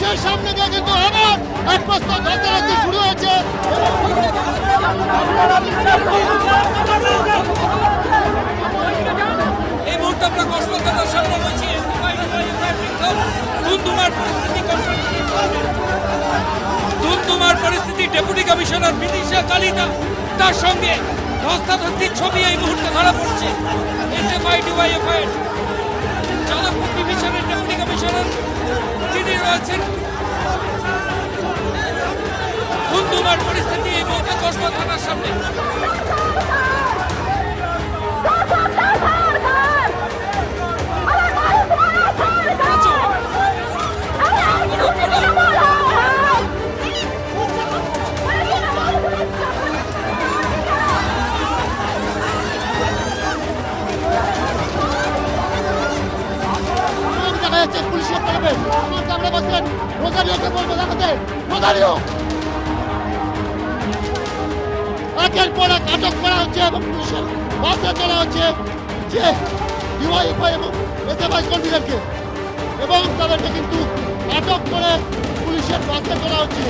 পুলিশের সামনে দিয়ে কিন্তু আবার এক প্রস্তাব ধস্তাধস্তি শুরু হয়েছে। এই মুহূর্তে আমরা কক্সবাজারের সামনে রয়েছি। ধুমধুমার পরিস্থিতি। ডেপুটি কমিশনার বিদিশা কালিতা তার সঙ্গে ধস্তাধস্তির ছবি এই মুহূর্তে ধরা পড়ছে। চালকপুর ডিভিশনের ডেপুটি কমিশনার তিনি রয়েছেন। ধুমধুমার পরিস্থিতি এই মুহূর্তে কসবা থানার সামনে। পুলিশের তরফে আমরা বলছেন রোজারিওকে বলবো দেখাতে। রোজারিও একের পর এক আটক করা হচ্ছে এবং পুলিশের বাসে তোলা হচ্ছে যে ডিওয়াইএফআই এবং এসএফআই কর্মীদেরকে, এবং তাদেরকে কিন্তু আটক করে পুলিশের বাসে তোলা হচ্ছে।